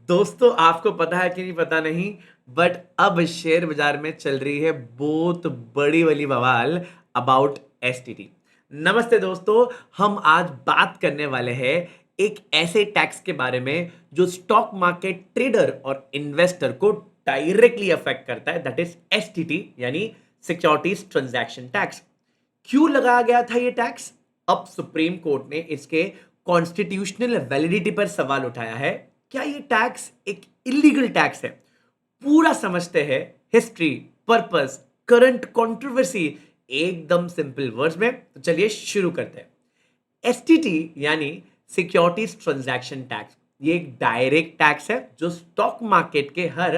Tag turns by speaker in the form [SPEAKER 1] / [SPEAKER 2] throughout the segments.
[SPEAKER 1] दोस्तों आपको पता है कि नहीं पता नहीं, बट अब शेयर बाजार में चल रही है बहुत बड़ी वाली बवाल अबाउट एसटीटी। नमस्ते दोस्तों, हम आज बात करने वाले हैं एक ऐसे टैक्स के बारे में जो स्टॉक मार्केट ट्रेडर और इन्वेस्टर को डायरेक्टली अफेक्ट करता है, दैट इज एसटीटी यानी सिक्योरिटीज ट्रांजैक्शन टैक्स। क्यों लगाया गया था ये टैक्स? अब सुप्रीम कोर्ट ने इसके कॉन्स्टिट्यूशनल वैलिडिटी पर सवाल उठाया है। क्या ये टैक्स एक इलीगल टैक्स है? पूरा समझते हैं, हिस्ट्री, पर्पस, करंट कंट्रोवर्सी, एकदम सिंपल वर्ड्स में। तो चलिए शुरू करते हैं। एसटीटी यानी सिक्योरिटीज ट्रांजैक्शन टैक्स, ये एक डायरेक्ट टैक्स है जो स्टॉक मार्केट के her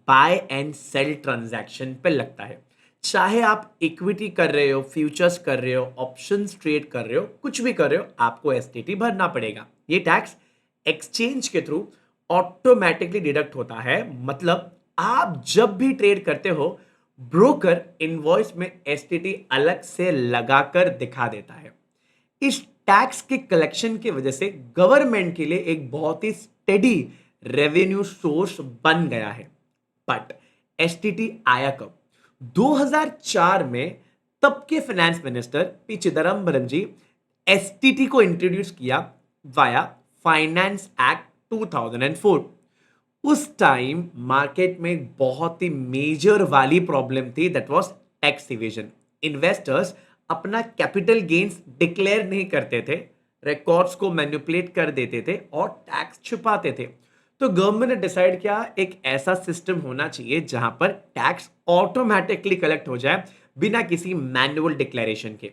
[SPEAKER 1] by and sale transaction पे लगता है। चाहे आप इक्विटी कर रहे हो, फ्यूचर्स कर रहे हो, ऑप्शंस ट्रेड कर रहे हो, कुछ भी कर रहे हो, आपको एसटीटी भरना पड़ेगा। ये टैक्स एक्सचेंज के थ्रू ऑटोमेटिकली डिडक्ट होता है। मतलब आप जब भी ट्रेड करते हो, ब्रोकर इनवॉइस में एसटीटी अलग से लगाकर दिखा देता है। इस टैक्स के कलेक्शन की वजह से गवर्नमेंट के लिए एक बहुत ही स्टेडी रेवेन्यू सोर्स बन गया है। बट एसटीटी आया कब? 2004 में तब के फाइनेंस मिनिस्टर पी चिदम्बरम जी एसटीटी को इंट्रोड्यूस किया वाया फाइनेंस एक्ट 2004। उस टाइम मार्केट में एक बहुत ही मेजर वाली प्रॉब्लम थी, that was tax evasion. Investors अपना कैपिटल गेन्स डिक्लेयर नहीं करते थे, रिकॉर्ड्स को मैनिपुलेट कर देते थे और टैक्स छुपाते थे। तो गवर्नमेंट ने डिसाइड किया एक ऐसा सिस्टम होना चाहिए जहां पर टैक्स ऑटोमेटिकली कलेक्ट हो जाए बिना किसी मैनुअल डिक्लेरेशन के।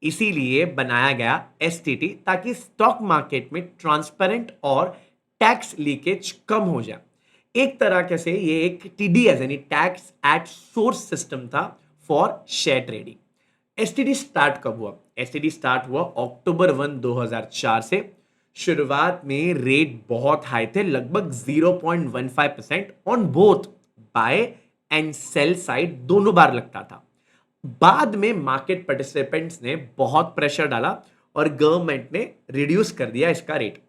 [SPEAKER 1] इसीलिए बनाया गया एसटीटी, ताकि स्टॉक मार्केट में ट्रांसपेरेंट और टैक्स लीकेज कम हो जाए। एक तरह के से ये एक टीडीएस यानी टैक्स एट सोर्स सिस्टम था for share trading. STD start कब हुआ? एसटीडी स्टार्ट हुआ अक्टूबर 2004 से। शुरुआत में रेट बहुत हाई थे, लगभग 0.15% on both buy and sell side दोनों बार लगता था। बाद में मार्केट पार्टिसिपेंट्स ने बहुत प्रेशर डाला और गवर्नमेंट ने रिड्यूस कर दिया इसका रेट।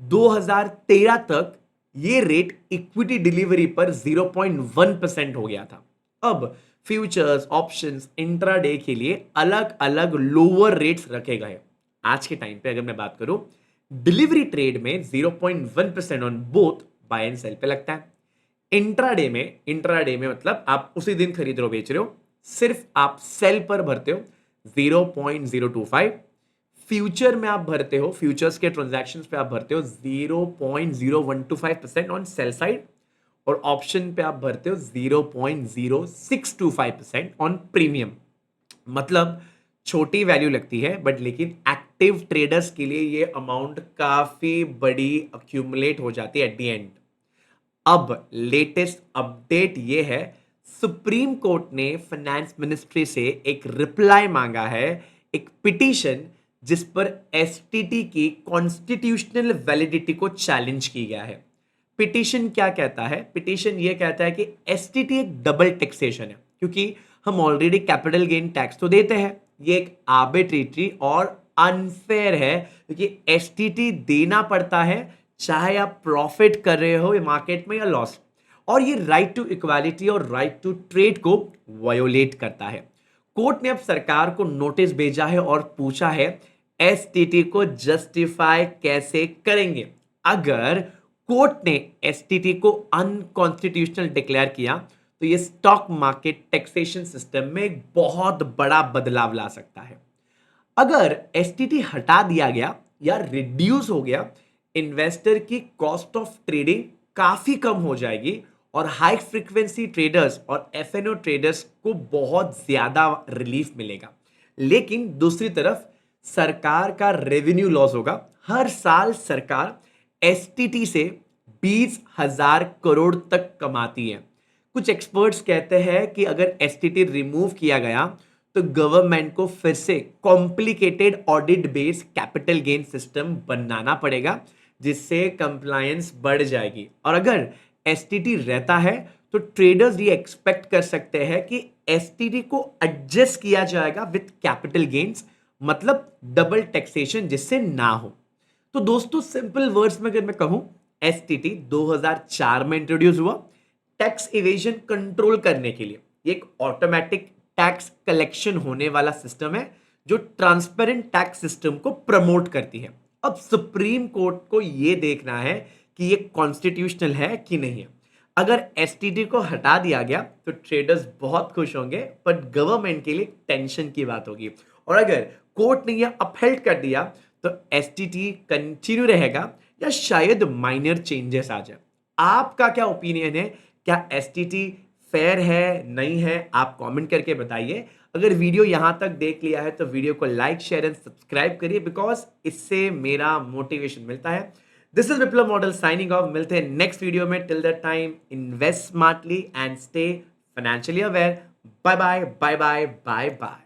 [SPEAKER 1] 2013 तक ये रेट इक्विटी डिलीवरी पर 0.1% हो गया था। अब फ्यूचर्स, ऑप्शंस, इंट्राडे के लिए अलग अलग लोअर रेट्स रखे गए। आज के टाइम पे अगर मैं बात करूं, डिलीवरी ट्रेड में 0.1% on both buy and sell पे लगता है। इंट्राडे में मतलब आप उसी दिन खरीद रहे हो, बेच रहे हो, सिर्फ आप सेल पर भरते हो 0.025। फ्यूचर में आप भरते हो, फ्यूचर्स के ट्रांजैक्शंस पे आप भरते हो 0.0125% ऑन सेल साइड, और ऑप्शन पे आप भरते हो 0.0625% ऑन प्रीमियम। मतलब छोटी वैल्यू लगती है, बट लेकिन एक्टिव ट्रेडर्स के लिए ये अमाउंट काफी बड़ी अक्यूमुलेट हो जाती है एट द एंड। अब लेटेस्ट अपडेट ये है, सुप्रीम कोर्ट ने फाइनेंस मिनिस्ट्री से एक रिप्लाई मांगा है, एक पिटीशन जिस पर एसटीटी की कॉन्स्टिट्यूशनल वैलिडिटी को चैलेंज की गया है। पिटीशन क्या कहता है? पिटीशन ये कहता है कि एसटीटी एक डबल टैक्सेशन है, क्योंकि हम ऑलरेडी कैपिटल गेन टैक्स तो देते हैं। ये एक आर्बिट्रेटरी और अनफेयर है, क्योंकि एसटीटी देना पड़ता है चाहे आप प्रॉफिट कर रहे हो मार्केट में या लॉस। और ये राइट टू इक्वालिटी और राइट टू ट्रेड को वायोलेट करता है। कोर्ट ने अब सरकार को नोटिस भेजा है और पूछा है एसटीटी को जस्टिफाई कैसे करेंगे। अगर कोर्ट ने एसटीटी को अनकॉन्स्टिट्यूशनल डिक्लेयर किया तो ये स्टॉक मार्केट टैक्सेशन सिस्टम में एक बहुत बड़ा बदलाव ला सकता है। अगर एसटीटी हटा दिया गया या रिड्यूस हो गया, इन्वेस्टर की कॉस्ट ऑफ ट्रेडिंग काफी कम हो जाएगी और हाई फ्रीक्वेंसी ट्रेडर्स और एफएनओ ट्रेडर्स को बहुत ज्यादा रिलीफ मिलेगा। लेकिन दूसरी तरफ सरकार का रेवेन्यू लॉस होगा। हर साल सरकार एसटीटी से 20,000 करोड़ तक कमाती है। कुछ एक्सपर्ट्स कहते हैं कि अगर एसटीटी रिमूव किया गया तो गवर्नमेंट को फिर से complicated audit based capital gain system बनाना पड़ेगा, जिससे कंप्लायंस बढ़ जाएगी। और अगर एसटीटी रहता है तो ट्रेडर्स ये एक्सपेक्ट कर सकते हैं कि एसटीटी को एडजस्ट किया जाएगा विथ कैपिटल गेन्स, मतलब डबल टैक्सेशन जिससे ना हो। तो दोस्तों सिंपल वर्ड्स में अगर मैं कहूं, एसटीटी 2004 में इंट्रोड्यूस हुआ टैक्स इवेजन कंट्रोल करने के लिए। ये एक ऑटोमेटिक टैक्स कलेक्शन होने वाला सिस्टम है जो ट्रांसपेरेंट टैक्स सिस्टम को प्रमोट करती है। अब सुप्रीम कोर्ट को यह देखना है कि ये कॉन्स्टिट्यूशनल है कि नहीं है। अगर एसटीटी को हटा दिया गया तो ट्रेडर्स बहुत खुश होंगे, बट गवर्नमेंट के लिए टेंशन की बात होगी। और अगर कोर्ट ने यह अपहेल्ड कर दिया तो एसटीटी कंटिन्यू रहेगा या शायद माइनर चेंजेस आ जाए। आपका क्या ओपिनियन है? क्या एसटीटी फेयर है, नहीं है? आप कमेंट करके बताइए। अगर वीडियो यहां तक देख लिया है तो वीडियो को लाइक, शेयर एंड सब्सक्राइब करिए, बिकॉज इससे मेरा मोटिवेशन मिलता है। This is Viplav Modal signing off. मिलते हैं नेक्स्ट वीडियो में। Till that time, invest smartly and stay financially aware. Bye bye bye bye bye bye.